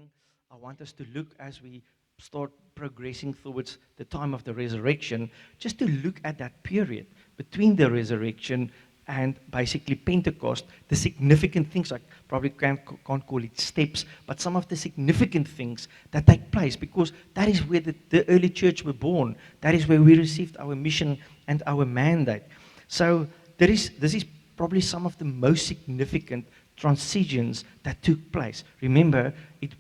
morning, I want us to look as we start progressing towards the time of the resurrection, just to look at that period between the resurrection and basically Pentecost, the significant things. I probably can't call it steps, but some of the significant things that take place, because that is where the early church were born. That is where we received our mission and our mandate. So this is probably some of the most significant transitions that took place. Remember,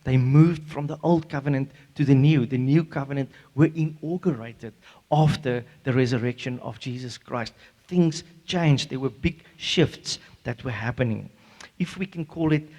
they moved from the old covenant to the new. The new covenant were inaugurated after the resurrection of Jesus Christ. Things changed. There were big shifts that were happening. If we can call it,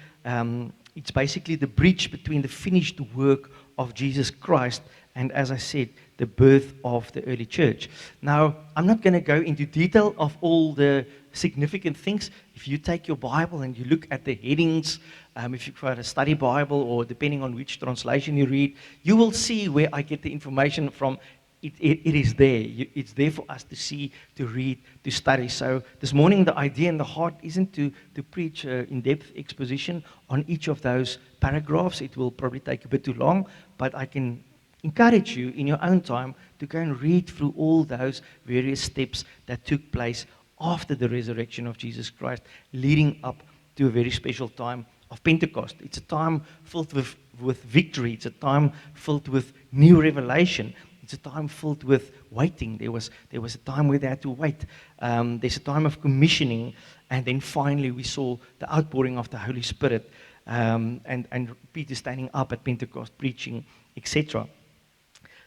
it's basically the bridge between the finished work of Jesus Christ and, as I said, the birth of the early church. Now, I'm not going to go into detail of all the significant things. If you take your Bible and you look at the headings, if you've got a study Bible or depending on which translation you read, you will see where I get the information from. It is there. It's there for us to see, to read, to study. So this morning, the idea and the heart isn't to preach in-depth exposition on each of those paragraphs. It will probably take a bit too long, but I can encourage you in your own time to go and read through all those various steps that took place after the resurrection of Jesus Christ, leading up to a very special time of Pentecost. It's a time filled with victory. It's a time filled with new revelation. It's a time filled with waiting. There was a time where they had to wait. There's a time of commissioning, and then finally we saw the outpouring of the Holy Spirit, and Peter standing up at Pentecost preaching, etc.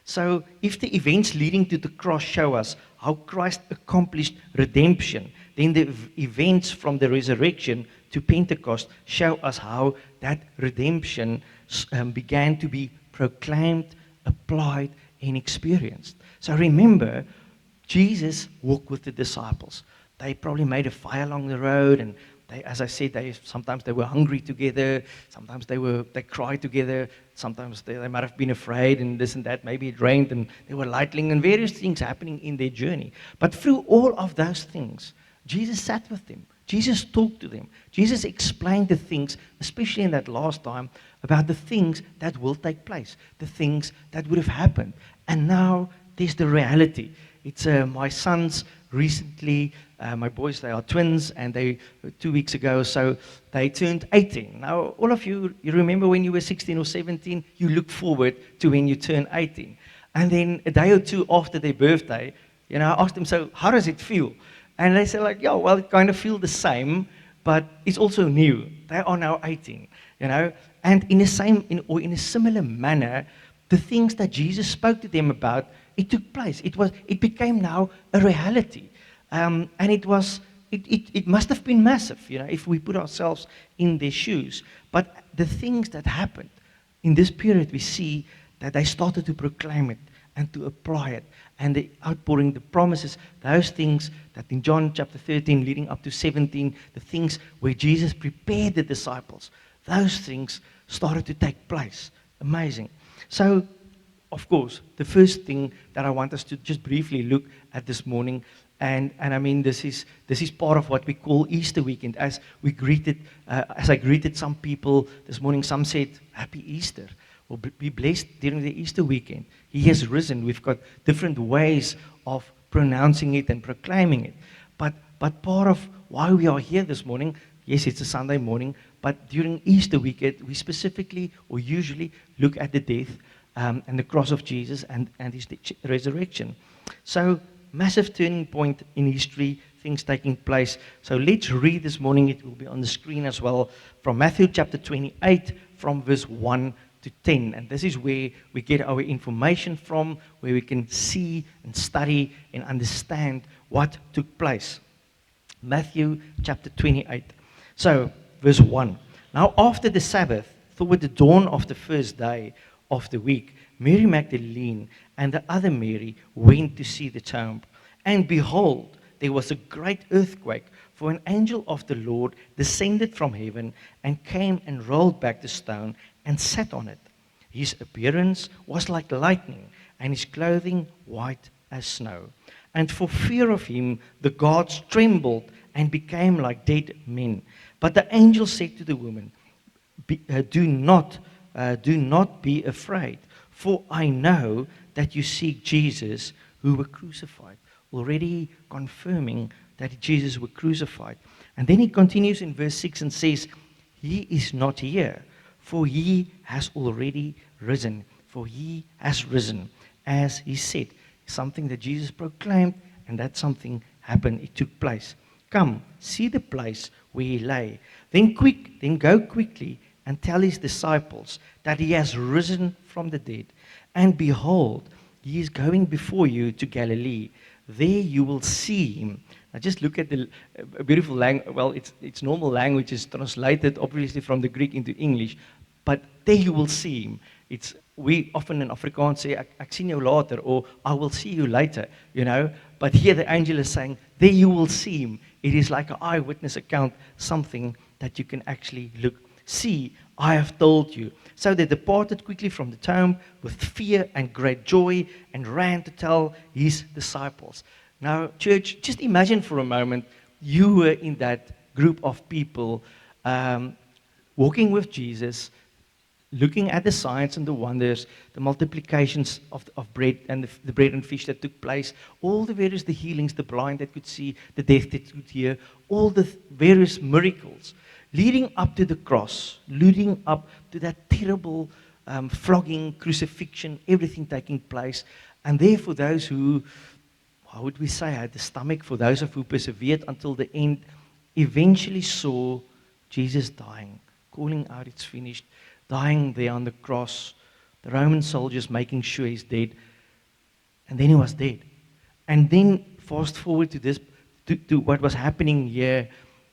So if the events leading to the cross show us how Christ accomplished redemption, then the events from the resurrection to Pentecost show us how that redemption began to be proclaimed, applied, and experienced. So remember, Jesus walked with the disciples. They probably made a fire along the road, and as I said, sometimes they were hungry together, sometimes they cried together, sometimes they might have been afraid and this and that. Maybe it rained and they were lightning and various things happening in their journey. But through all of those things, Jesus sat with them. Jesus talked to them. Jesus explained the things, especially in that last time, about the things that will take place, the things that would have happened. And now there's the reality. It's my sons recently, my boys, they are twins, and 2 weeks ago or so, they turned 18. Now, all of you remember when you were 16 or 17, you look forward to when you turn 18. And then a day or two after their birthday, I asked them, so how does it feel? And they said, yeah, well, it kind of feels the same, but it's also new. They are now 18, And in a similar manner, the things that Jesus spoke to them about, it took place. It became now a reality. And it must have been massive, if we put ourselves in their shoes. But the things that happened in this period, we see that they started to proclaim it and to apply it. And the outpouring, the promises, those things that in John chapter 13, leading up to 17, the things where Jesus prepared the disciples, those things started to take place. Amazing. So, of course, the first thing that I want us to just briefly look at this morning, and I mean this is part of what we call Easter weekend. As I greeted some people this morning, some said, Happy Easter. Well, be blessed during the Easter weekend. He has risen. We've got different ways of pronouncing it and proclaiming it. But part of why we are here this morning, yes, it's a Sunday morning, but during Easter weekend, we specifically or usually look at the death and the cross of Jesus and his resurrection. So, massive turning point in history, things taking place. So let's read this morning. It will be on the screen as well, from Matthew chapter 28, from verse 1 to 10. And this is where we get our information from, where we can see and study and understand what took place. Matthew chapter 28. So, verse 1. Now after the Sabbath, toward the dawn of the first day of the week, Mary Magdalene and the other Mary went to see the tomb. And behold, there was a great earthquake, for an angel of the Lord descended from heaven and came and rolled back the stone and sat on it. His appearance was like lightning, and his clothing white as snow. And for fear of him, the guards trembled and became like dead men. But the angel said to the woman, Do not do not be afraid, for I know that you seek Jesus who were crucified. Already confirming that Jesus were crucified. And then he continues in verse 6 and says, he is not here, for he has already risen. For he has risen, as he said. Something that Jesus proclaimed, and that something happened. It took place. Come, see the place where he lay. Then go quickly and tell his disciples that he has risen from the dead. And behold, he is going before you to Galilee. There you will see him. Now just look at the beautiful language. Well, it's normal language is translated obviously from the Greek into English, but there you will see him. We often in Afrikaans say, ek sien jou later, or I will see you later, you know. But here the angel is saying, there you will see him. It is like an eyewitness account, something that you can actually look. See, I have told you. So they departed quickly from the tomb with fear and great joy and ran to tell his disciples. Now, church, just imagine for a moment you were in that group of people walking with Jesus, looking at the signs and the wonders, the multiplications of bread and the bread and fish that took place, all the healings, the blind that could see, the deaf that could hear, all the various miracles leading up to the cross, leading up to that terrible flogging, crucifixion, everything taking place. And there for those who, how would we say, had the stomach, for those of who persevered until the end, eventually saw Jesus dying, calling out, it's finished, dying there on the cross, the Roman soldiers making sure he's dead, and then he was dead. And then fast forward to this, to what was happening here,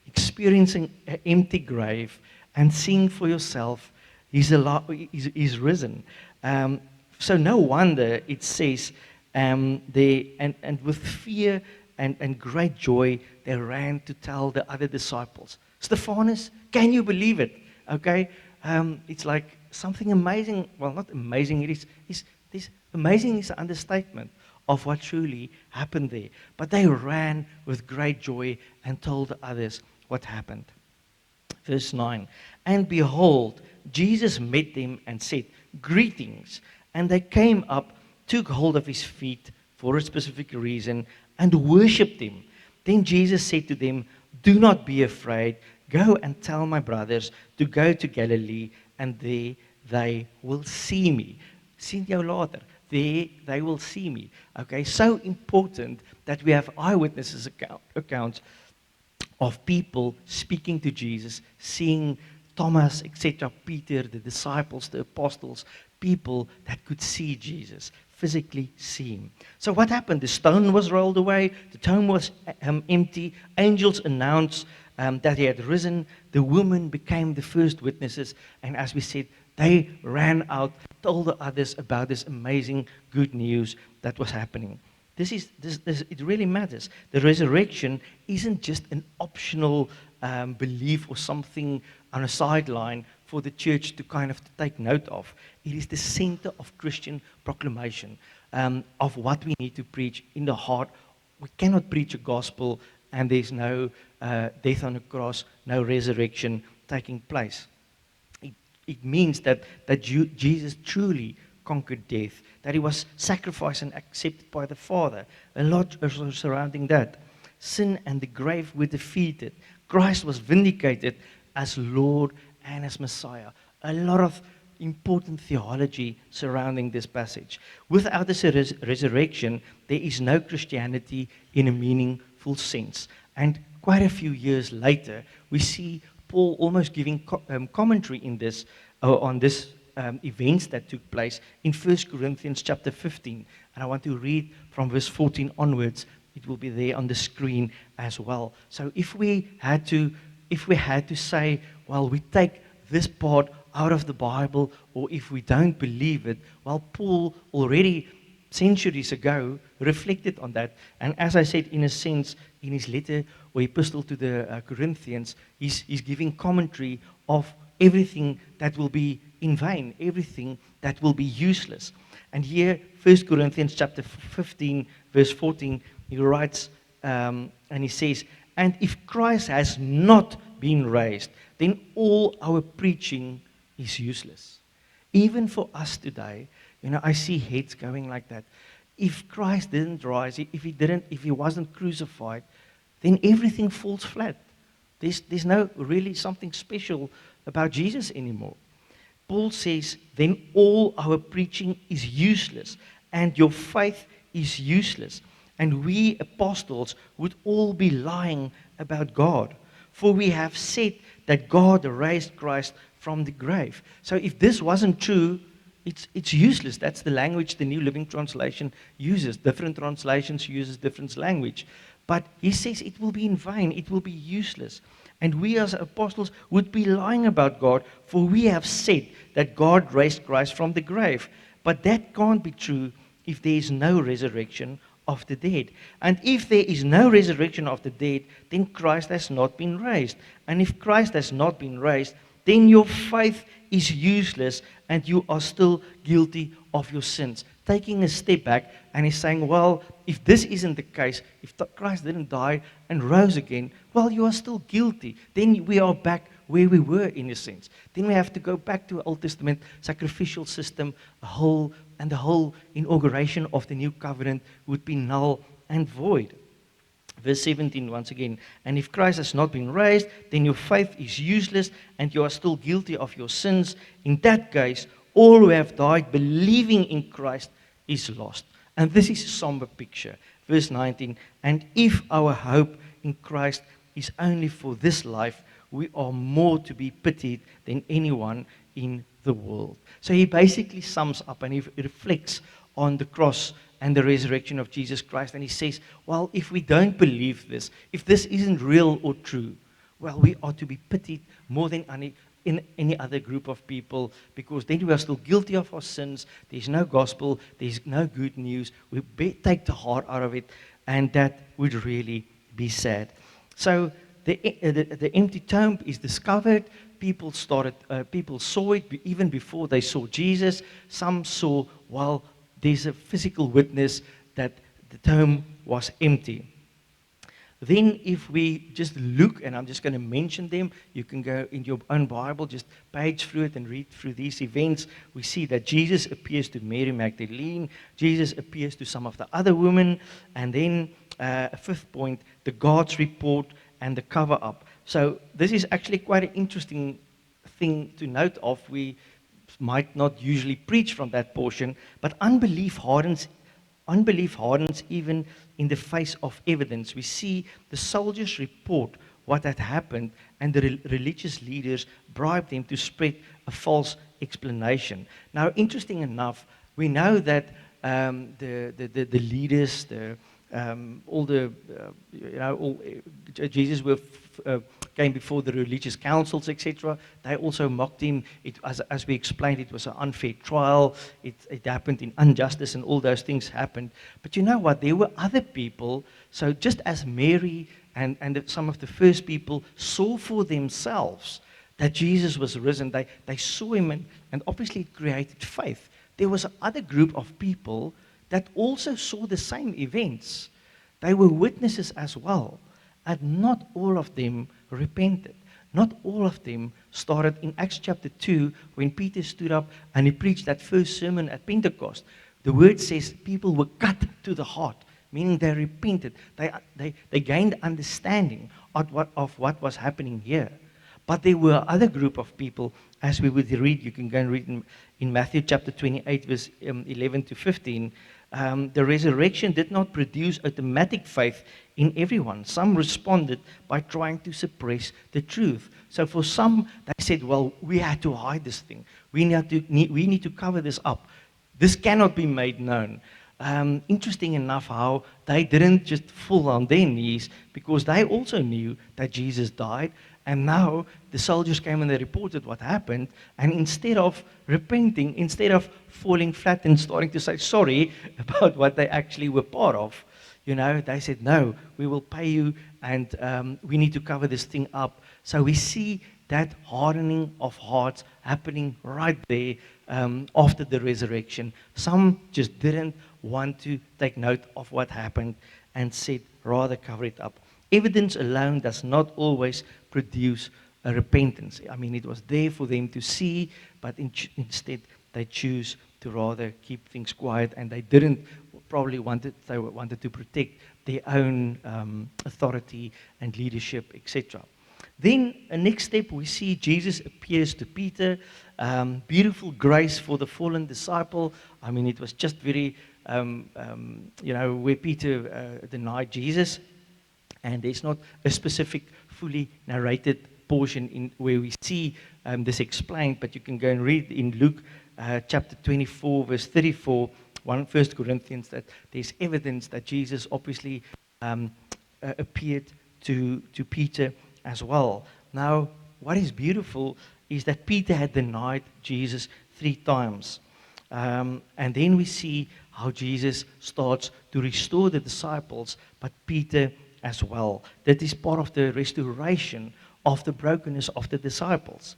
experiencing an empty grave and seeing for yourself he's alive, he's risen. So no wonder it says, and with fear and great joy, they ran to tell the other disciples. Stephanus, can you believe it? Okay, it's like something amazing. Well, not amazing. This amazing is an understatement of what truly happened there. But they ran with great joy and told the others what happened. Verse 9. And behold, Jesus met them and said, greetings. And they came up, took hold of his feet for a specific reason, and worshipped him. Then Jesus said to them, do not be afraid. Go and tell my brothers to go to Galilee, and there they will see me. Sien jou later. There they will see me. Okay, so important that we have eyewitnesses accounts of people speaking to Jesus, seeing Thomas, etc., Peter, the disciples, the apostles, people that could see Jesus, physically see him. So what happened? The stone was rolled away, the tomb was empty, angels announced that he had risen, the women became the first witnesses, and as we said, they ran out, told the others about this amazing good news that was happening. It really matters. The resurrection isn't just an optional belief or something on a sideline for the church to kind of take note of. It is the center of Christian proclamation of what we need to preach in the heart. We cannot preach a gospel and there's no death on the cross, no resurrection taking place. It means that Jesus truly conquered death, that he was sacrificed and accepted by the Father. A lot surrounding that. Sin and the grave were defeated. Christ was vindicated as Lord and as Messiah. A lot of important theology surrounding this passage. Without this resurrection, there is no Christianity in a meaningful sense. And quite a few years later, we see Paul almost giving commentary in this on this events that took place in 1 Corinthians chapter 15. And I want to read from verse 14 onwards. It will be there on the screen as well. So if we had to say, well, we take this part out of the Bible, or if we don't believe it, well, Paul already centuries ago reflected on that. And as I said, in a sense, in his letter or epistle to the Corinthians, he's giving commentary of everything that will be in vain, everything that will be useless. And here, 1 Corinthians chapter 15, verse 14, he writes, and he says, and if Christ has not been raised, then all our preaching is useless. Even for us today, I see heads going like that. If Christ didn't rise, if he wasn't crucified, then everything falls flat. There's no really something special about Jesus anymore. Paul says, then all our preaching is useless, and your faith is useless. And we apostles would all be lying about God. For we have said that God raised Christ from the grave. So if this wasn't true, it's useless. That's the language the New Living Translation uses. Different translations uses different language. But he says it will be in vain. It will be useless. And we as apostles would be lying about God, for we have said that God raised Christ from the grave. But that can't be true if there is no resurrection of the dead. And if there is no resurrection of the dead, then Christ has not been raised. And if Christ has not been raised, then your faith is useless and you are still guilty of your sins. Taking a step back, and he's saying, well, if this isn't the case, if Christ didn't die and rose again, well, you are still guilty. Then we are back where we were, in a sense. Then we have to go back to Old Testament sacrificial system, the whole inauguration of the new covenant would be null and void. Verse 17, once again, and if Christ has not been raised, then your faith is useless and you are still guilty of your sins. In that case, all who have died believing in Christ is lost. And this is a somber picture. Verse 19, and if our hope in Christ is only for this life, we are more to be pitied than anyone in the world. So he basically sums up and he reflects on the cross and the resurrection of Jesus Christ. And he says, well, if we don't believe this, if this isn't real or true, well, we ought to be pitied more than any other group of people, because then we are still guilty of our sins. There's no gospel. There's no good news. We take the heart out of it, and that would really be sad. So the empty tomb is discovered. People saw it even before they saw Jesus. Some saw, well, there's a physical witness that the tomb was empty. Then if we just look, and I'm just going to mention them, you can go in your own Bible, just page through it and read through these events. We see that Jesus appears to Mary Magdalene. Jesus appears to some of the other women. And then a fifth point, the God's report and the cover-up. So this is actually quite an interesting thing to note of. We might not usually preach from that portion, but unbelief hardens even in the face of evidence. We see the soldiers report what had happened, and the religious leaders bribed them to spread a false explanation. Now, interesting enough, we know that the leaders, Jesus came before the religious councils, etc. They also mocked him. As we explained, it was an unfair trial. It happened in injustice, and all those things happened. But you know what? There were other people. So just as Mary and some of the first people saw for themselves that Jesus was risen, they saw him, and obviously it created faith. There was another group of people that also saw the same events. They were witnesses as well. And not all of them repented. Not all of them started in Acts chapter 2 when Peter stood up and he preached that first sermon at Pentecost. The word says people were cut to the heart, meaning they repented. They gained understanding of what was happening here. But there were other group of people, as we would read, you can go and read in Matthew chapter 28, verse 11 to 15, the resurrection did not produce automatic faith in everyone. Some responded by trying to suppress the truth. So for some, they said, well, we had to hide this thing. We need to cover this up. This cannot be made known. Interesting enough how they didn't just fall on their knees, because they also knew that Jesus died. And now the soldiers came and they reported what happened. And instead of repenting, instead of falling flat and starting to say sorry about what they actually were part of, they said, no, we will pay you, and we need to cover this thing up. So we see that hardening of hearts happening right there after the resurrection. Some just didn't want to take note of what happened and said, rather cover it up. Evidence alone does not always produce a repentance. I mean, it was there for them to see, but instead they choose to rather keep things quiet, and they wanted to protect their own authority and leadership, etc. Then, a next step, we see Jesus appears to Peter. Beautiful grace for the fallen disciple. I mean, it was just very, where Peter denied Jesus. And there's not a specific, fully narrated portion in where we see this explained, but you can go and read in Luke chapter 24, verse 34, 1 Corinthians, that there's evidence that Jesus obviously appeared to Peter as well. Now, what is beautiful is that Peter had denied Jesus 3 times. And then we see how Jesus starts to restore the disciples, but Peter as well. That is part of the restoration of the brokenness of the disciples.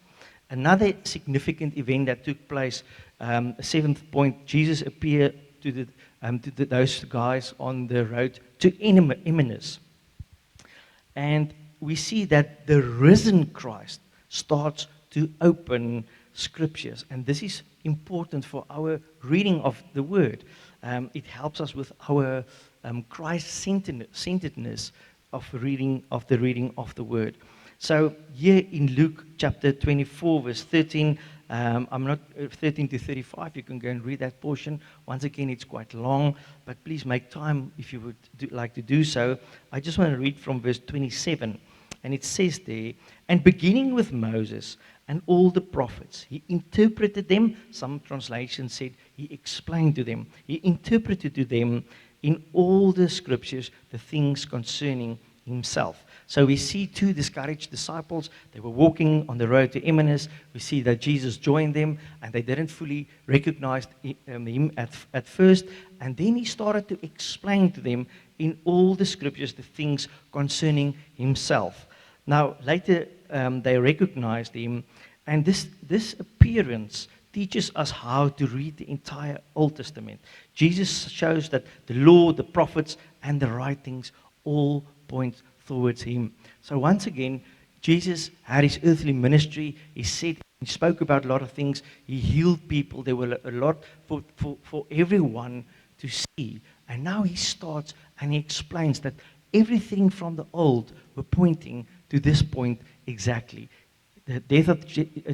Another significant event that took place, 7th point, Jesus appeared to those guys on the road to Emmaus. And we see that the risen Christ starts to open scriptures. And this is important for our reading of the word. It helps us with our Christ-centeredness of the reading of the word. So here in Luke chapter 24, verse 13, I'm not 13 to 35. You can go and read that portion. Once again, it's quite long, but please make time if you would like to do so. I just want to read from verse 27, and it says there, and beginning with Moses and all the prophets, he interpreted them. Some translations said he explained to them. He interpreted to them in all the scriptures the things concerning himself. So we see 2 discouraged disciples. They were walking on the road to Emmaus. We see that Jesus joined them, and they didn't fully recognize him at first. And then he started to explain to them in all the scriptures the things concerning himself. Now, later they recognized him, and this appearance teaches us how to read the entire Old Testament. Jesus shows that the law, the prophets, and the writings all point towards him. So once again, Jesus had his earthly ministry. He spoke about a lot of things. He healed people. There were a lot for everyone to see. And now he starts and he explains that everything from the old were pointing to this point exactly. The death of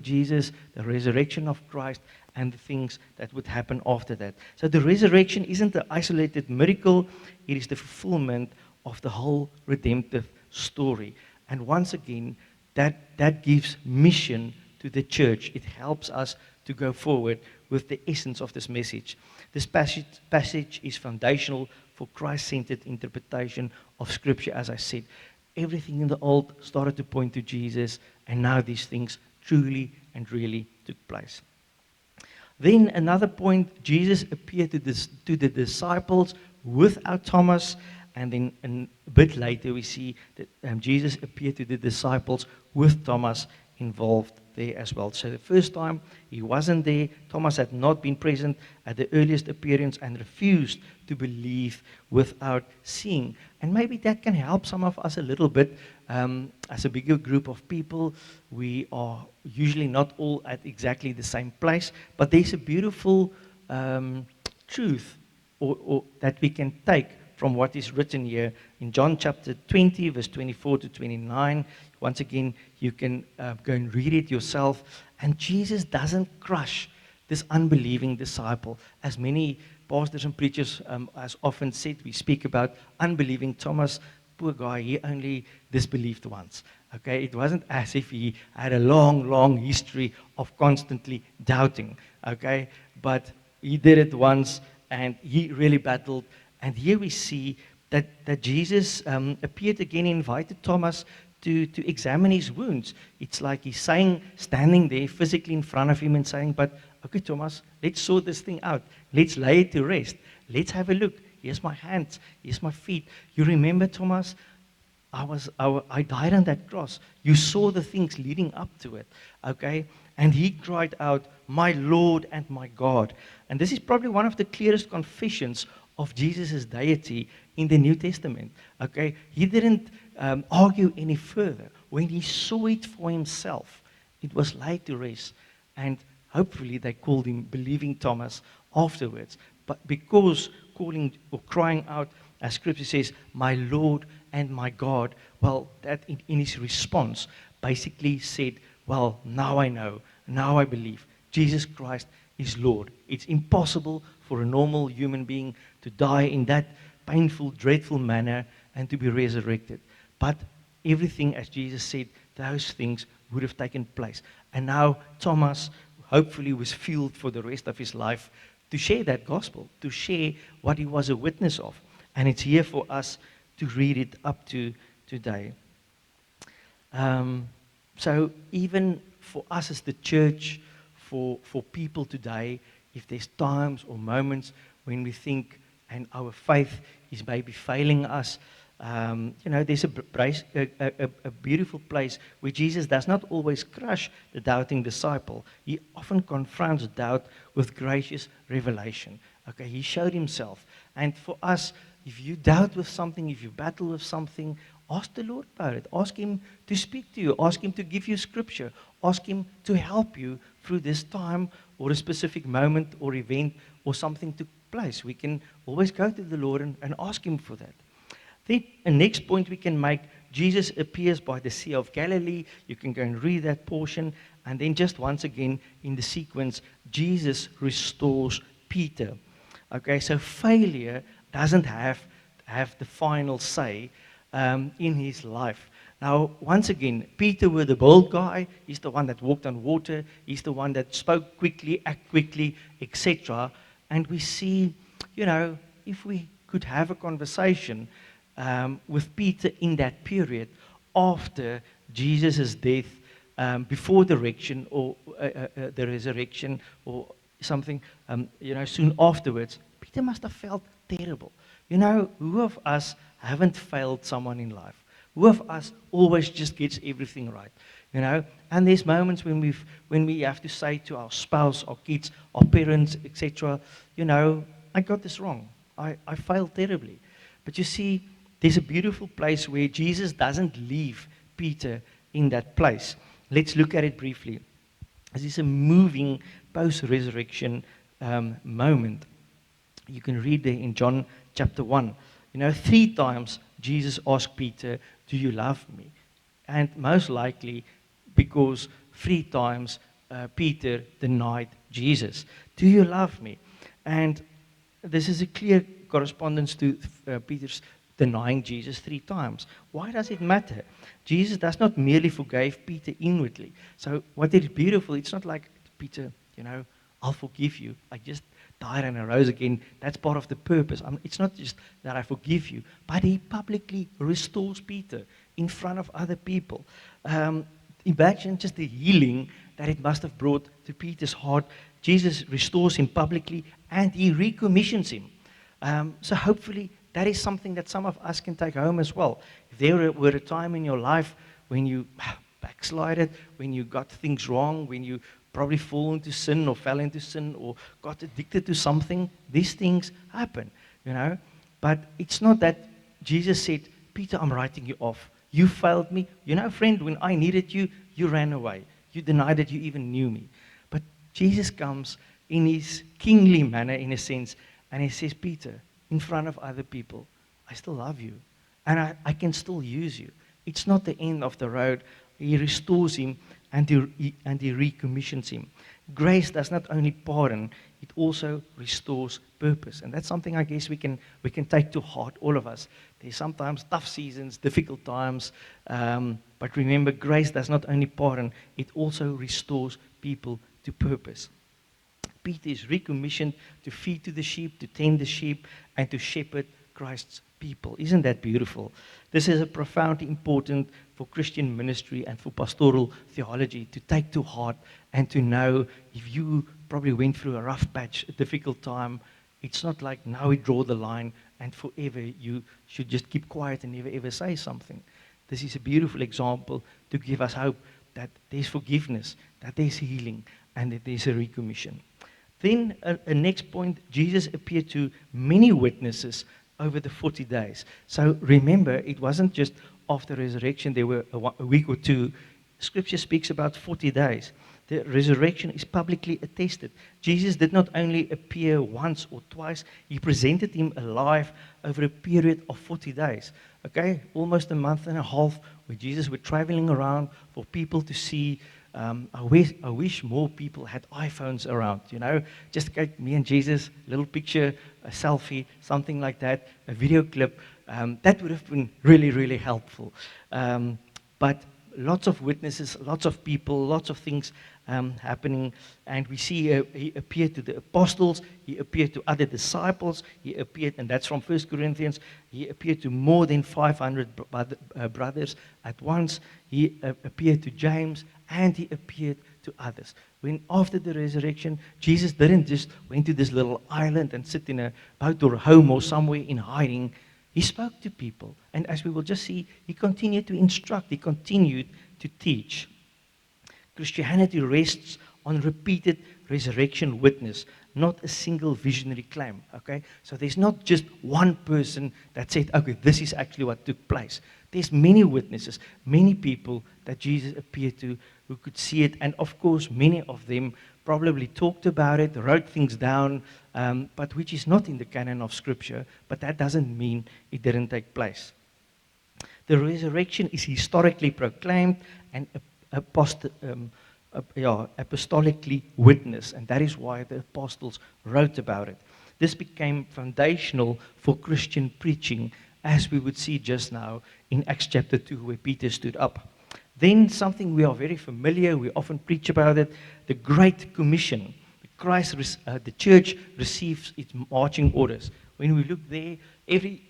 Jesus, the resurrection of Christ, and the things that would happen after that. So the resurrection isn't an isolated miracle. It is the fulfillment of the whole redemptive story. And once again, that gives mission to the church. It helps us to go forward with the essence of this message. This passage is foundational for Christ-centered interpretation of Scripture, as I said. Everything in the old started to point to Jesus, and now these things truly and really took place. Then another point, Jesus appeared to the disciples without Thomas. And then a bit later, we see that Jesus appeared to the disciples with Thomas involved there as well. So the first time, he wasn't there. Thomas had not been present at the earliest appearance and refused to believe without seeing. And maybe that can help some of us a little bit. As a bigger group of people, we are usually not all at exactly the same place, but there's a beautiful truth or that we can take from what is written here in John chapter 20, verse 24 to 29. Once again, you can go and read it yourself. And Jesus doesn't crush this unbelieving disciple. As many pastors and preachers has often said, we speak about unbelieving Thomas. Poor guy, he only disbelieved once. Okay, it wasn't as if he had a long, long history of constantly doubting. Okay, but he did it once, and he really battled. And here we see that Jesus appeared again, invited Thomas to examine his wounds. It's like he's saying, standing there physically in front of him and saying, but okay, Thomas, let's sort this thing out. Let's lay it to rest. Let's have a look. Here's my hands. Here's my feet. You remember, Thomas? I died on that cross. You saw the things leading up to it. Okay? And he cried out, my Lord and my God. And this is probably one of the clearest confessions of Jesus' deity in the New Testament. Okay, he didn't argue any further. When he saw it for himself, it was laid to rest. And hopefully they called him believing Thomas afterwards. But because calling or crying out, as Scripture says, my Lord and my God, well, that in his response basically said, well, now I know, now I believe Jesus Christ is Lord. It's impossible for a normal human being to die in that painful, dreadful manner and to be resurrected. But everything, as Jesus said, those things would have taken place. And now Thomas hopefully was fueled for the rest of his life to share that gospel, to share what he was a witness of. And it's here for us to read it up to today. So even for us as the church, for people today, if there's times or moments when we think and our faith is maybe failing us, there's a beautiful place where Jesus does not always crush the doubting disciple. He often confronts doubt with gracious revelation. Okay, he showed himself. And for us, if you doubt with something, if you battle with something, ask the Lord about it. Ask him to speak to you. Ask him to give you scripture. Ask him to help you through this time or a specific moment or event or something took place. We can always go to the Lord and ask him for that. Then the next point we can make, Jesus appears by the Sea of Galilee. You can go and read that portion. And then just once again in the sequence, Jesus restores Peter. Okay, so failure doesn't have the final say in his life. Now, once again, Peter was the bold guy. He's the one that walked on water. He's the one that spoke quickly, act quickly, etc. And we see, if we could have a conversation with Peter in that period after Jesus' death, before the resurrection or the resurrection or something, soon afterwards, Peter must have felt terrible. Who of us haven't failed someone in life? Who of us always just gets everything right? And there's moments when we have to say to our spouse, our kids, our parents, etc., I got this wrong. I failed terribly. But you see, there's a beautiful place where Jesus doesn't leave Peter in that place. Let's look at it briefly. This is a moving post-resurrection moment. You can read there in John chapter 1. 3 times Jesus asked Peter, do you love me? And most likely because 3 times Peter denied Jesus. Do you love me? And this is a clear correspondence to Peter's denying Jesus 3 times. Why does it matter? Jesus does not merely forgive Peter inwardly. So what is beautiful, it's not like, Peter, I'll forgive you. I just died and arose again. That's part of the purpose. It's not just that I forgive you, but he publicly restores Peter in front of other people. Imagine just the healing that it must have brought to Peter's heart. Jesus restores him publicly and he recommissions him. So hopefully that is something that some of us can take home as well. If there were a time in your life when you backslided, when you got things wrong, when you probably fall into sin or fell into sin or got addicted to something, these things happen, But it's not that Jesus said, Peter, I'm writing you off. You failed me. Friend, when I needed you, you ran away. You denied that you even knew me. But Jesus comes in his kingly manner, in a sense, and he says, Peter, in front of other people, I still love you. And I can still use you. It's not the end of the road. He restores him and he recommissions him. Grace does not only pardon, it also restores purpose. And that's something I guess we can take to heart, all of us. There's sometimes tough seasons, difficult times, but remember, grace does not only pardon, it also restores people to purpose. Peter is recommissioned to feed to the sheep, to tend the sheep, and to shepherd Christ's people. Isn't that beautiful? This is a profoundly important for Christian ministry and for pastoral theology to take to heart and to know if you probably went through a rough patch, a difficult time, it's not like now we draw the line and forever you should just keep quiet and never ever say something. This is a beautiful example to give us hope that there's forgiveness, that there's healing, and that there's a recommission. Then, a next point, Jesus appeared to many witnesses over the 40 days. So remember, it wasn't just after resurrection, there were a week or two. Scripture speaks about 40 days. The resurrection is publicly attested. Jesus did not only appear once or twice, he presented him alive over a period of 40 days. Okay, almost a month and a half where Jesus was traveling around for people to see. I wish more people had iPhones around, just get me and Jesus, a little picture, a selfie, something like that, a video clip. That would have been really, really helpful. But lots of witnesses, lots of people, lots of things happening. And we see he appeared to the apostles, he appeared to other disciples, he appeared, and that's from 1 Corinthians, he appeared to more than 500 brothers at once. He appeared to James, and he appeared to others. When after the resurrection, Jesus didn't just went to this little island and sit in a boat or a home or somewhere in hiding. He spoke to people. And as we will just see, he continued to instruct, he continued to teach. Christianity rests on repeated resurrection witness, not a single visionary claim. Okay? So there's not just one person that said, okay, this is actually what took place. There's many witnesses, many people that Jesus appeared to who could see it. And of course, many of them probably talked about it, wrote things down, but which is not in the canon of Scripture. But that doesn't mean it didn't take place. The resurrection is historically proclaimed and apostolically witnessed, and that is why the apostles wrote about it. This became foundational for Christian preaching, as we would see just now in Acts chapter 2, where Peter stood up. Then something we are very familiar, we often preach about it, the Great Commission. The church receives its marching orders. When we look there, every,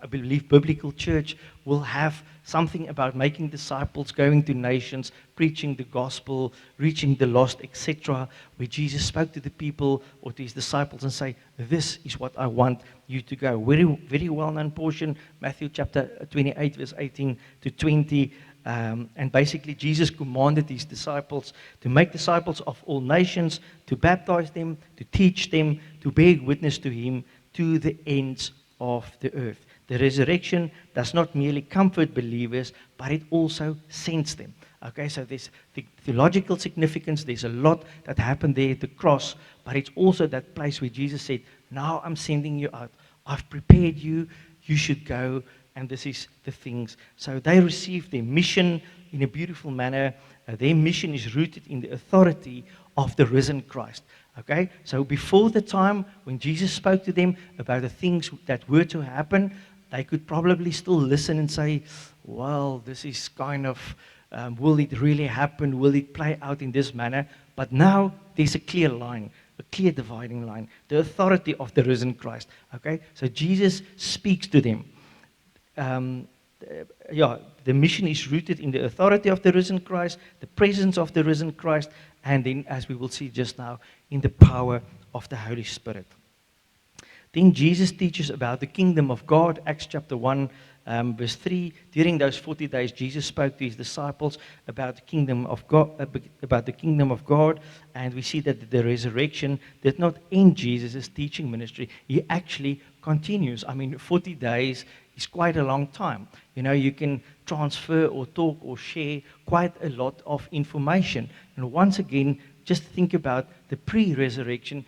I believe, biblical church will have something about making disciples, going to nations, preaching the gospel, reaching the lost, etc., where Jesus spoke to the people or to his disciples and say, this is what I want you to go. Very, very well-known portion, Matthew chapter 28, verse 18 to 20. And basically, Jesus commanded his disciples to make disciples of all nations, to baptize them, to teach them, to bear witness to him to the ends of the earth. The resurrection does not merely comfort believers, but it also sends them. Okay, so there's the theological significance. There's a lot that happened there at the cross, but it's also that place where Jesus said, now I'm sending you out. I've prepared you. You should go. And this is the things. So they received their mission in a beautiful manner. Their mission is rooted in the authority of the risen Christ. Okay? So before the time when Jesus spoke to them about the things that were to happen, they could probably still listen and say, well, this is kind of, will it really happen? Will it play out in this manner? But now there's a clear line, a clear dividing line. The authority of the risen Christ. Okay? So Jesus speaks to them. The mission is rooted in the authority of the risen Christ, the presence of the risen Christ, and then, as we will see just now, in the power of the Holy Spirit. Then Jesus teaches about the kingdom of God, Acts chapter 1, verse 3. During those 40 days, Jesus spoke to his disciples about the kingdom of God, and we see that the resurrection did not end Jesus' teaching ministry. He actually continues. 40 days is quite a long time. You can transfer or talk or share quite a lot of information. And once again, just think about the pre-resurrection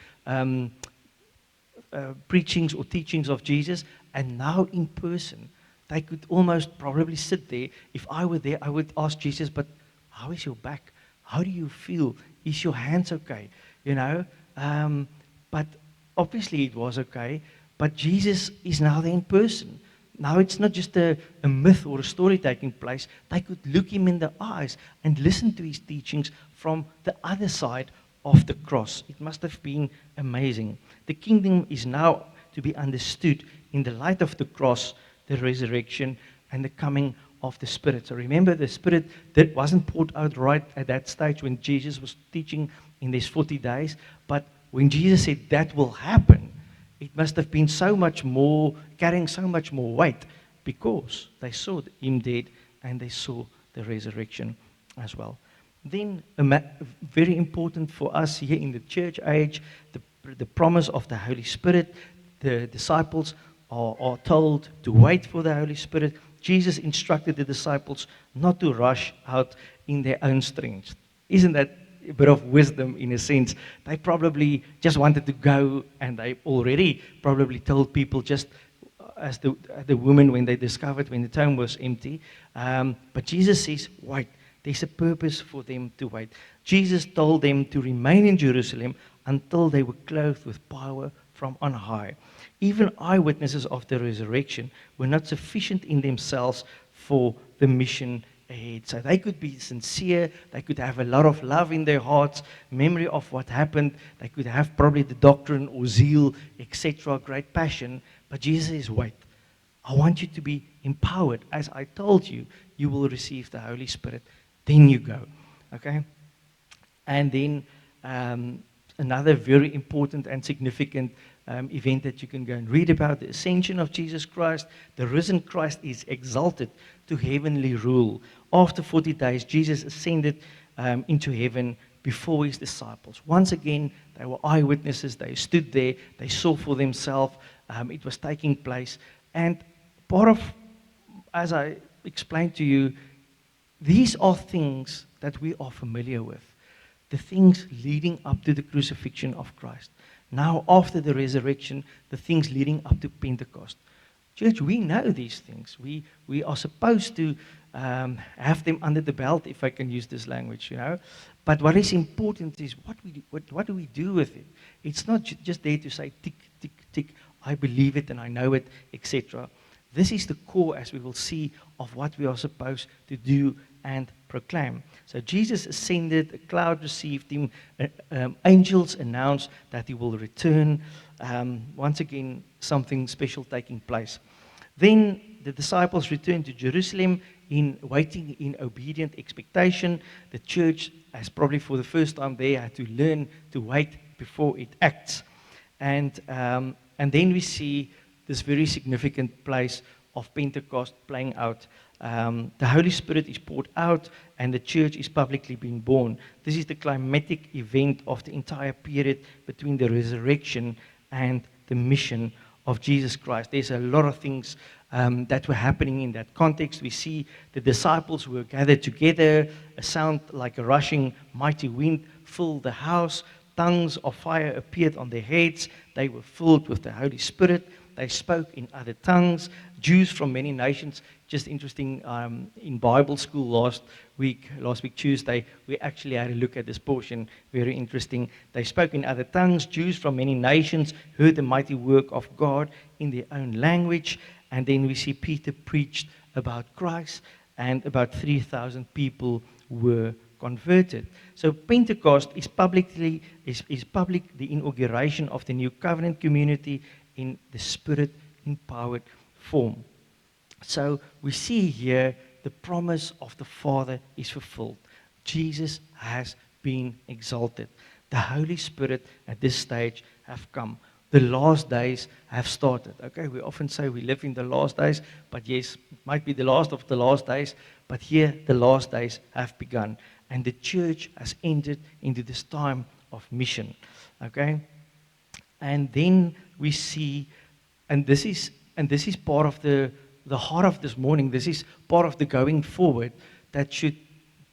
preachings or teachings of Jesus, and now in person. They could almost probably sit there. If I were there, I would ask Jesus, but how is your back? How do you feel? Is your hands okay? But obviously it was okay. But Jesus is now there in person. Now it's not just a myth or a story taking place. They could look him in the eyes and listen to his teachings from the other side of the cross. It must have been amazing. The kingdom is now to be understood in the light of the cross, the resurrection, and the coming of the Spirit. So remember, the Spirit that wasn't poured out right at that stage when Jesus was teaching in these 40 days. But when Jesus said that will happen, it must have been so much more, carrying so much more weight, because they saw him dead and they saw the resurrection as well. Then, very important for us here in the church age, the promise of the Holy Spirit. The disciples are told to wait for the Holy Spirit. Jesus instructed the disciples not to rush out in their own strength. Isn't that a bit of wisdom in a sense. They probably just wanted to go, and they already probably told people just as the woman when they discovered when the tomb was empty. But Jesus says, wait, there's a purpose for them to wait. Jesus told them to remain in Jerusalem until they were clothed with power from on high. Even eyewitnesses of the resurrection were not sufficient in themselves for the mission ahead. So they could be sincere, they could have a lot of love in their hearts, memory of what happened, they could have probably the doctrine or zeal, etc., great passion. But Jesus says, wait, I want you to be empowered. As I told you, you will receive the Holy Spirit. Then you go. Okay? And then another very important and significant event that you can go and read about, the ascension of Jesus Christ. The risen Christ is exalted to heavenly rule. After 40 days, Jesus ascended into heaven before his disciples. Once again, they were eyewitnesses. They stood there. They saw for themselves. It was taking place. And part of, as I explained to you, these are things that we are familiar with. The things leading up to the crucifixion of Christ. Now, after the resurrection, the things leading up to Pentecost. Church, we know these things. We are supposed to have them under the belt, if I can use this language, you know. But what is important is what do we do with it? It's not just there to say, tick, tick, tick, I believe it and I know it, etc. This is the core, as we will see, of what we are supposed to do and proclaim. So Jesus ascended, a cloud received him, angels announced that he will return. Once again, something special taking place. Then the disciples returned to Jerusalem waiting in obedient expectation. The church, as probably for the first time there, had to learn to wait before it acts. And then we see this very significant place of Pentecost playing out. The Holy Spirit is poured out and the church is publicly being born. This is the climatic event of the entire period between the resurrection and the mission of Jesus Christ. There's a lot of things that were happening in that context. We see the disciples were gathered together. A sound like a rushing mighty wind filled the house. Tongues of fire appeared on their heads. They were filled with the Holy Spirit. They spoke in other tongues. Jews from many nations. Just interesting, in Bible school last week Tuesday, we actually had a look at this portion. Very interesting. They spoke in other tongues. Jews from many nations heard the mighty work of God in their own language. And then we see Peter preached about Christ, and about 3,000 people were converted. So Pentecost is public, the inauguration of the new covenant community in the Spirit-empowered form. So we see here the promise of the Father is fulfilled. Jesus has been exalted. The Holy Spirit at this stage have come. The last days have started. Okay, we often say we live in the last days, but yes, it might be the last of the last days, but here the last days have begun. And the church has entered into this time of mission. Okay? And then we see, and this is part of the heart of this morning, this is part of the going forward that should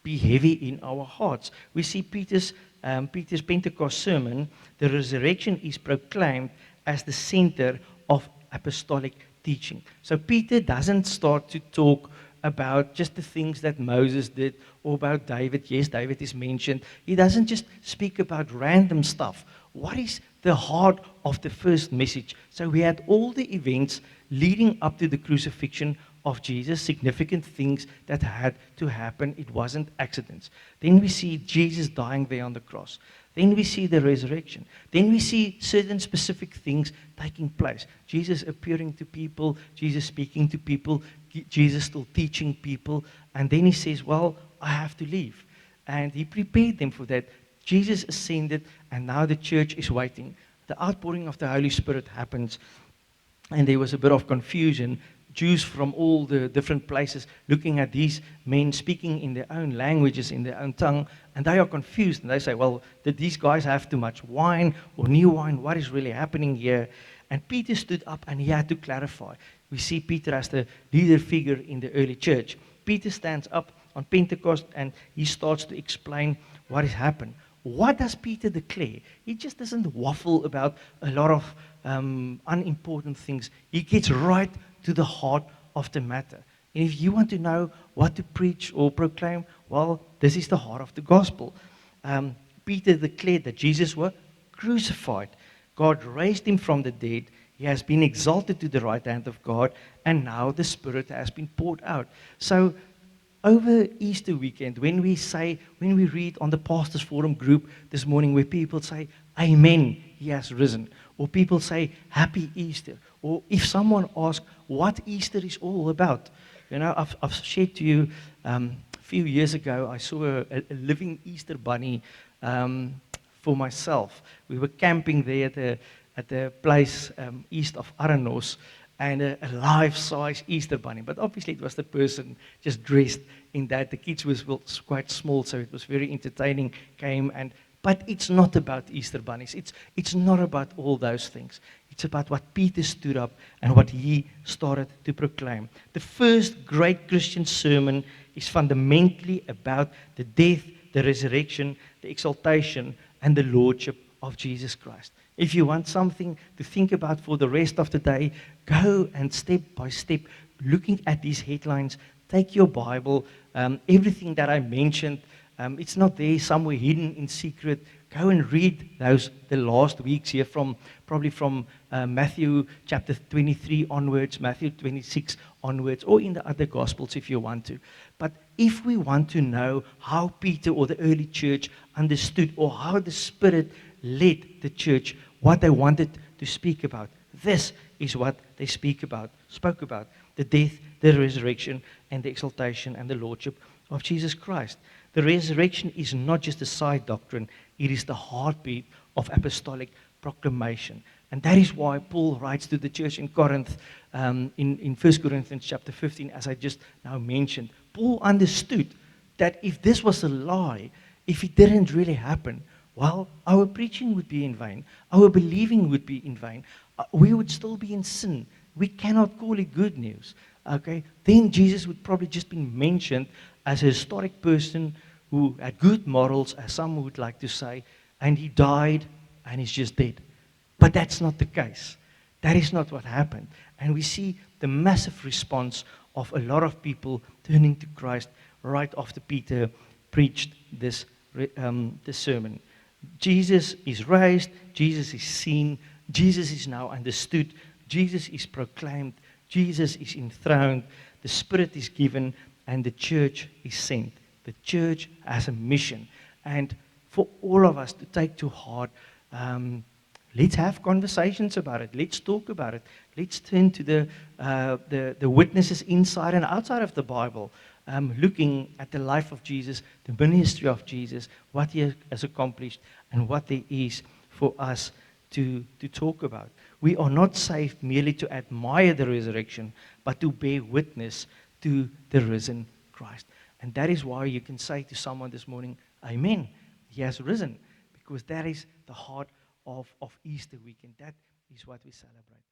be heavy in our hearts. We see Peter's Pentecost sermon. The resurrection is proclaimed as the center of apostolic teaching. So Peter doesn't start to talk about just the things that Moses did or about David. Yes, David is mentioned. He doesn't just speak about random stuff. What is the heart of the first message? So we had all the events leading up to the crucifixion of Jesus, significant things that had to happen. It wasn't accidents. Then we see Jesus dying there on the cross. Then we see the resurrection. Then we see certain specific things taking place. Jesus appearing to people, Jesus speaking to people, Jesus still teaching people. And then he says, well, I have to leave. And he prepared them for that. Jesus ascended, and now the church is waiting. The outpouring of the Holy Spirit happens, and there was a bit of confusion. Jews from all the different places looking at these men speaking in their own languages, in their own tongue, and they are confused. And they say, well, did these guys have too much wine or new wine? What is really happening here? And Peter stood up and he had to clarify. We see Peter as the leader figure in the early church. Peter stands up on Pentecost and he starts to explain what has happened. what does Peter declare? He just doesn't waffle about a lot of unimportant things. He gets right to the heart of the matter. And if you want to know what to preach or proclaim, well, this is the heart of the gospel. Peter declared that Jesus was crucified. God raised him from the dead. He has been exalted to the right hand of God, and now the Spirit has been poured out. So, over Easter weekend, when we read on the Pastors Forum group this morning where people say, Amen, He has risen, or people say, Happy Easter, or if someone asks what Easter is all about, I've shared to you a few years ago, I saw a living Easter bunny for myself. We were camping there at the place east of Aranos, and a life-size Easter bunny. But obviously it was the person just dressed in that. The kids was quite small, so it was very entertaining. But it's not about Easter bunnies. It's not about all those things. It's about what Peter stood up and what he started to proclaim. The first great Christian sermon is fundamentally about the death, the resurrection, the exaltation, and the lordship of Jesus Christ. If you want something to think about for the rest of the day, go and step by step, looking at these headlines, take your Bible, everything that I mentioned, it's not there somewhere hidden in secret. Go and read the last weeks here probably from Matthew chapter 23 onwards, Matthew 26 onwards, or in the other Gospels if you want to. But if we want to know how Peter or the early church understood, or how the Spirit led the church, what they wanted to speak about, this is what they spoke about, the death, the resurrection, and the exaltation and the lordship of Jesus Christ. The resurrection is not just a side doctrine, it is the heartbeat of apostolic proclamation. And that is why Paul writes to the church in Corinth, in 1 Corinthians chapter 15, as I just now mentioned. Paul understood that if this was a lie, if it didn't really happen, well, our preaching would be in vain. Our believing would be in vain. We would still be in sin. We cannot call it good news. Okay? Then Jesus would probably just be mentioned as a historic person who had good morals, as some would like to say, and he died and he's just dead. But that's not the case. That is not what happened. And we see the massive response of a lot of people turning to Christ right after Peter preached this sermon. Jesus is raised, Jesus is seen, Jesus is now understood, Jesus is proclaimed, Jesus is enthroned, the Spirit is given, and the church is sent. The church has a mission. And for all of us to take to heart, let's have conversations about it. Let's talk about it. Let's turn to the witnesses inside and outside of the Bible, looking at the life of Jesus, the ministry of Jesus, what he has accomplished, and what there is for us to talk about. We are not saved merely to admire the resurrection, but to bear witness to the risen Christ. And that is why you can say to someone this morning, Amen, he has risen, because that is the heart of Easter weekend. That is what we celebrate.